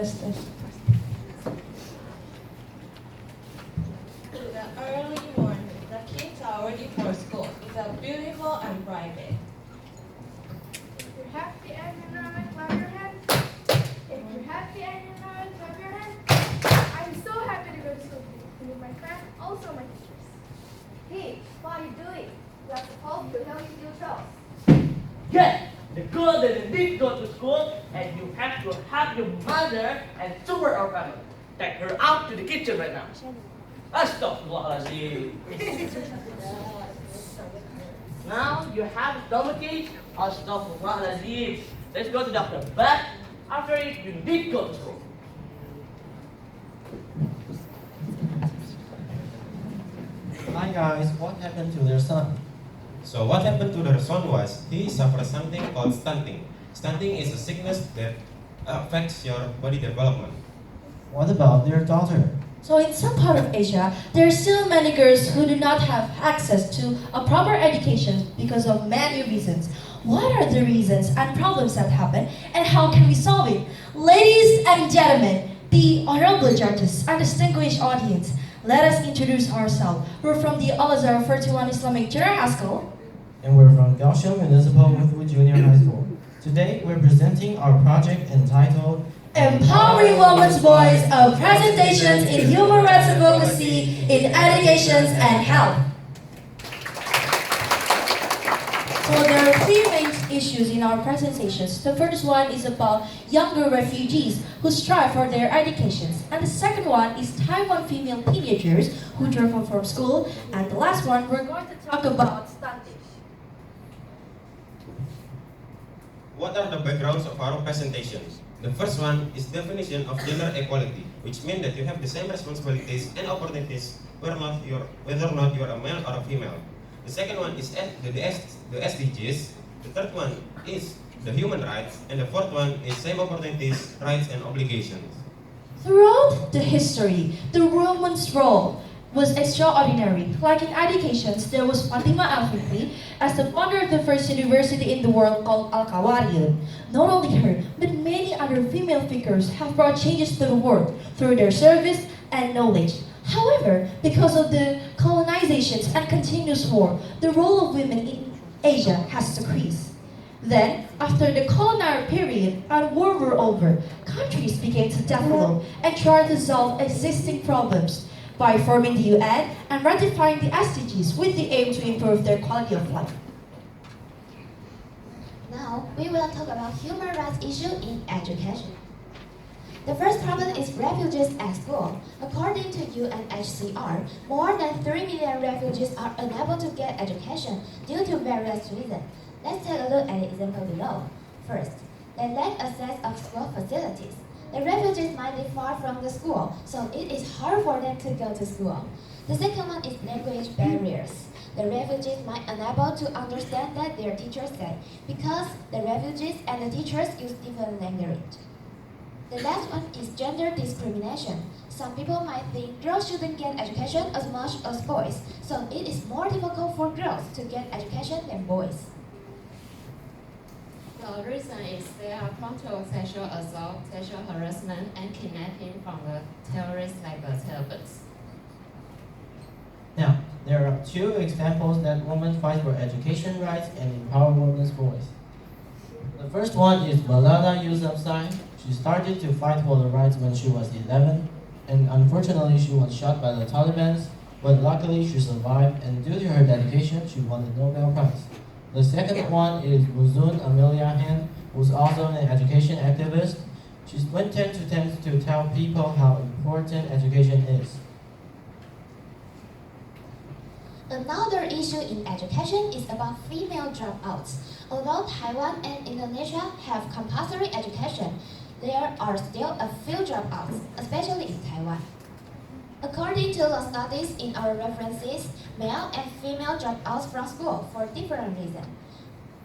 test. The early morning, the kids are ready for school. It's a beautiful and private. If you're happy and you know it, clap your hands. If you're happy and you know it, clap your hands. I'm so happy to go to school with my friends, also my teachers. Hey, what are you doing? You are supposed to help you do chores. Yes, the girl that did go to school, and you have to help your mother and support our family. Take her out to the kitchen right now. Astaghfirullahaladzim. Now you have stomachache. Astaghfirullahaladzim. Let's go to doctor. But after it, you did go to school. Hi guys, what happened to their son? So what happened to their son was he suffered something called stunting. Stunting is a sickness that affects your body development. What about their daughter? So in some part of Asia, there are still many girls who do not have access to a proper education because of many reasons. What are the reasons and problems that happen, and how can we solve it? Ladies and gentlemen, the honorable judges and distinguished audience, let us introduce ourselves. We're from the Al-Azhar 41 Islamic Junior High School. And we're from Kaohsiung Municipal Wuhu Junior High School. Today, we're presenting our project entitled Empowering Women's Voice of Presentations in Human Rights Advocacy in Education and Health. So there are three main issues in our presentations. The first one is about younger refugees who strive for their educations. And the second one is Taiwan female teenagers who drop home from school. And the last one, we're going to talk about stunting. What are the backgrounds of our presentation? The first one is definition of gender equality, which means that you have the same responsibilities and opportunities whether or not you are a male or a female. The second one is the SDGs. The third one is the human rights, and the fourth one is same opportunities, rights, and obligations. Throughout the history, the woman's role was extraordinary. Like in education, there was Fatima Al-Fikri as the founder of the first university in the world called Al-Qawariyun. Not only her, but many other female figures have brought changes to the world through their service and knowledge. However, because of the colonizations and continuous war, the role of women in Asia has decreased. Then, after the colonial period and war were over, countries began to develop and try to solve existing problems by forming the UN and ratifying the SDGs with the aim to improve their quality of life. Now, we will talk about human rights issue in education. The first problem is refugees at school. According to UNHCR, more than 3 million refugees are unable to get education due to various reasons. Let's take a look at the example below. First, they lack access of school facilities. The refugees might live far from the school, so it is hard for them to go to school. The second one is language barriers. The refugees might unable to understand that their teachers say because the refugees and the teachers use different language. The last one is gender discrimination. Some people might think girls shouldn't get education as much as boys, so it is more difficult for girls to get education than boys. The reason is they are prone to sexual assault, sexual harassment, and kidnapping from the terrorists like the Taliban. Now, there are two examples that women fight for education rights and empower women's voice. The first one is Malala Yousafzai. She started to fight for the rights when she was 11, and unfortunately she was shot by the Taliban, but luckily she survived, and due to her dedication, she won the Nobel Prize. The second one is Buzun Amelia Han, who's also an education activist. She went 10 to 10 to tell people how important education is. Another issue in education is about female dropouts. Although Taiwan and Indonesia have compulsory education, there are still a few dropouts, especially in Taiwan. According to the studies in our references, male and female dropouts from school for different reasons.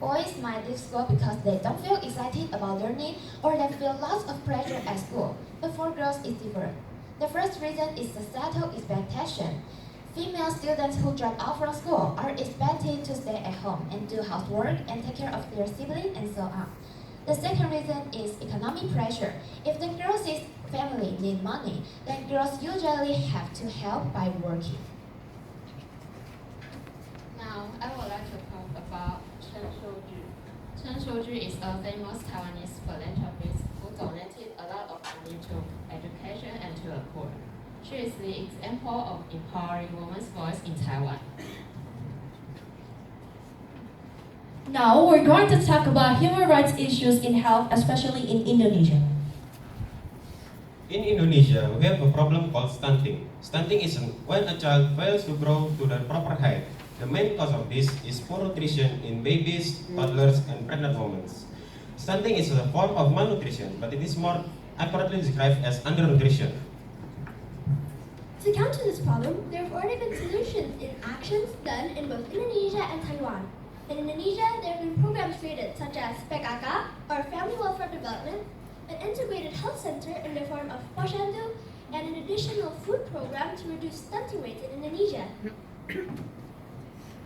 Boys might leave school because they don't feel excited about learning or they feel lots of pressure at school, but for girls it's different. The first reason is societal expectation. Female students who drop out from school are expected to stay at home and do housework and take care of their siblings and so on. The second reason is economic pressure. If the girl's family need money, then girls usually have to help by working. Now, I would like to talk about Chen Shouju. Chen Shouju is a famous Taiwanese philanthropist who donated a lot of money to education and to the poor. She is the example of empowering women's voice in Taiwan. Now we're going to talk about human rights issues in health, especially in Indonesia. In Indonesia, we have a problem called stunting. Stunting is when a child fails to grow to the proper height. The main cause of this is poor nutrition in babies, toddlers, and pregnant women. Stunting is a form of malnutrition, but it is more accurately described as undernutrition. To counter this problem, there have already been solutions in actions done in both Indonesia and Taiwan. In Indonesia, there have been programs created such as PKK, or Family Welfare Development, an integrated health center in the form of posyandu, and an additional food program to reduce stunting rates in Indonesia.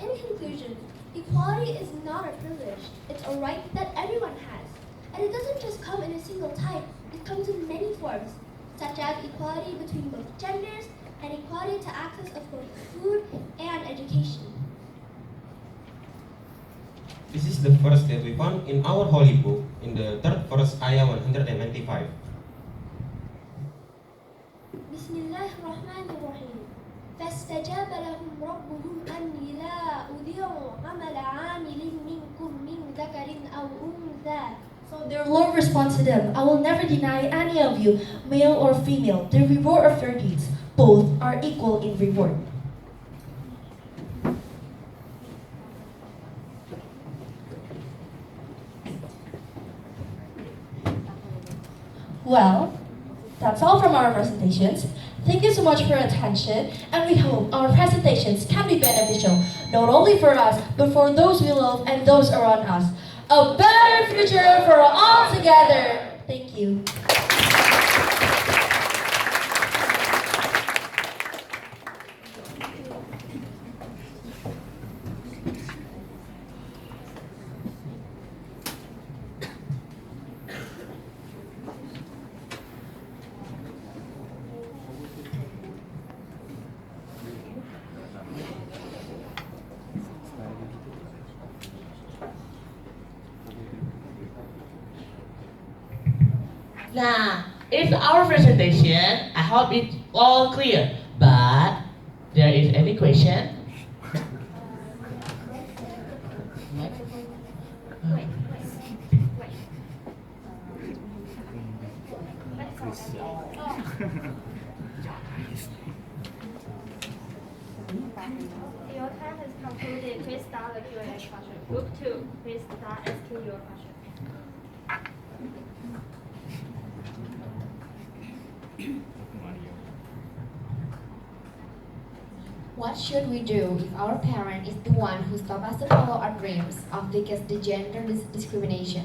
In conclusion, equality is not a privilege, it's a right that everyone has. And it doesn't just come in a single type, it comes in many forms, such as equality between both genders and equality to access of both food and education. This is the verse that we found in our holy book in the third verse, ayah 195. Bismillahirrahmanirrahim. فاستجاب لهم ربهم أني لا أضيع عمل عامل منكم من ذكر أو أنثى. So their Lord responds to them, I will never deny any of you, male or female, the reward of their deeds. Both are equal in reward. Well, that's all from our presentations. Thank you so much for your attention, and we hope our presentations can be beneficial, not only for us, but for those we love and those around us. A better future for all together. Thank you. Nah, it's our presentation. I hope it's all clear. But there is any question? Your time has concluded. Please start the Q&A question. Group 2, please start asking your question. What should we do if our parent is the one who stops us to follow our dreams of against the gender discrimination?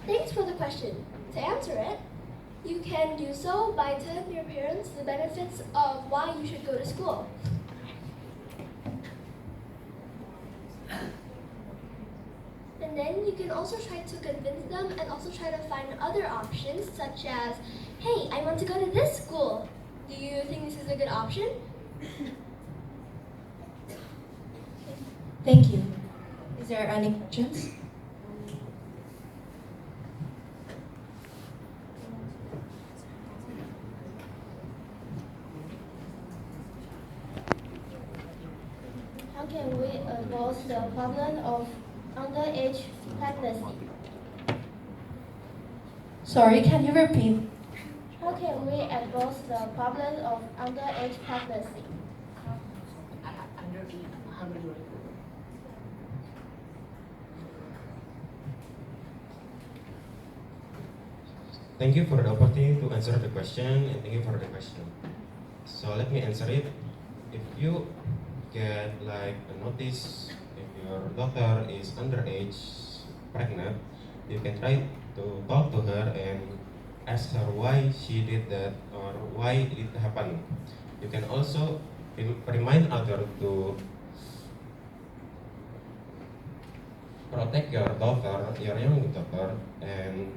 Thanks for the question. To answer it, you can do so by telling your parents the benefits of why you should go to school. And then you can also try to convince them and also try to find other options such as, hey, I want to go to this school. Do you think this is a good option? Thank you. Is there any questions? How can we address the problem of underage pregnancy? Sorry, can you repeat? How can we address the problem of underage pregnancy? Thank you for the opportunity to answer the question, and thank you for the question. So let me answer it. If you get like a notice if your daughter is underage pregnant, You can try to talk to her and ask her why she did that or why it happened. You can also remind others to protect your daughter, your young daughter, and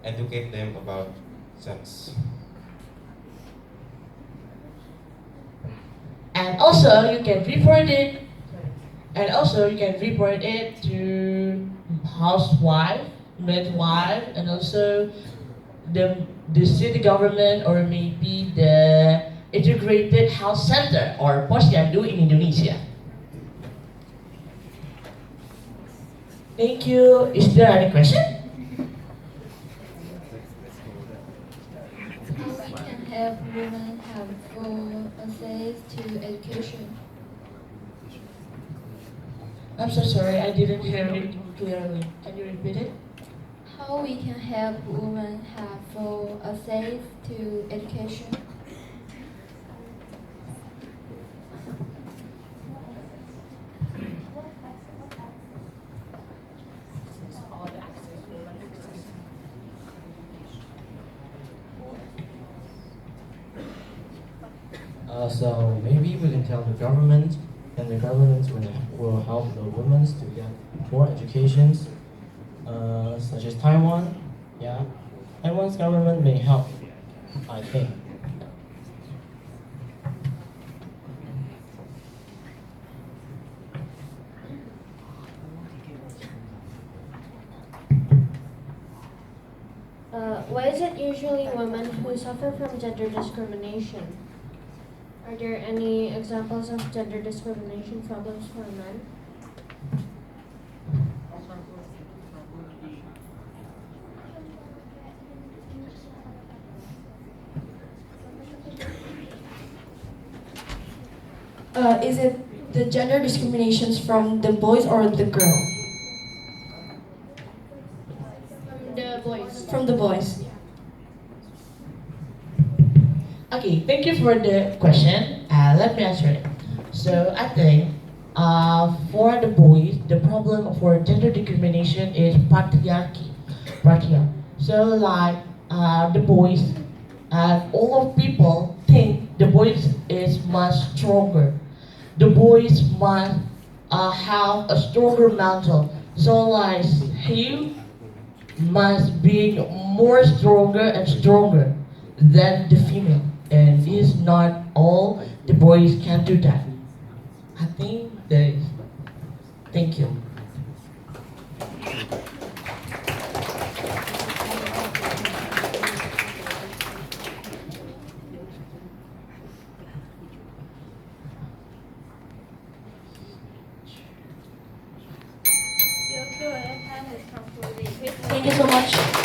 educate them about sex. And also you can report it. And also you can report it to housewife, midwife, and also the city government or maybe the integrated health center or posyandu in Indonesia. Thank you. Is there any question? How we can help women have full access to education? I'm so sorry, I didn't hear it clearly. Can you repeat it? How we can help women have full access to education? So maybe we can tell the government, and the government will help the women to get more educations, such as Taiwan. Yeah, Taiwan's government may help, I think. Why is it usually women who suffer from gender discrimination? Are there any examples of gender discrimination problems for men? Is it the gender discriminations from the boys or the girl? From the boys. From the boys. Okay, thank you for the question. Let me answer it. So I think for the boys, the problem for gender discrimination is patriarchy. So like the boys, all of people think the boys is much stronger. The boys must have a stronger mantle. So like he must be more stronger and stronger than the female. And it's not all the boys can do that. I think that is. Thank you. Your Q&A time is concluded. Thank you so much.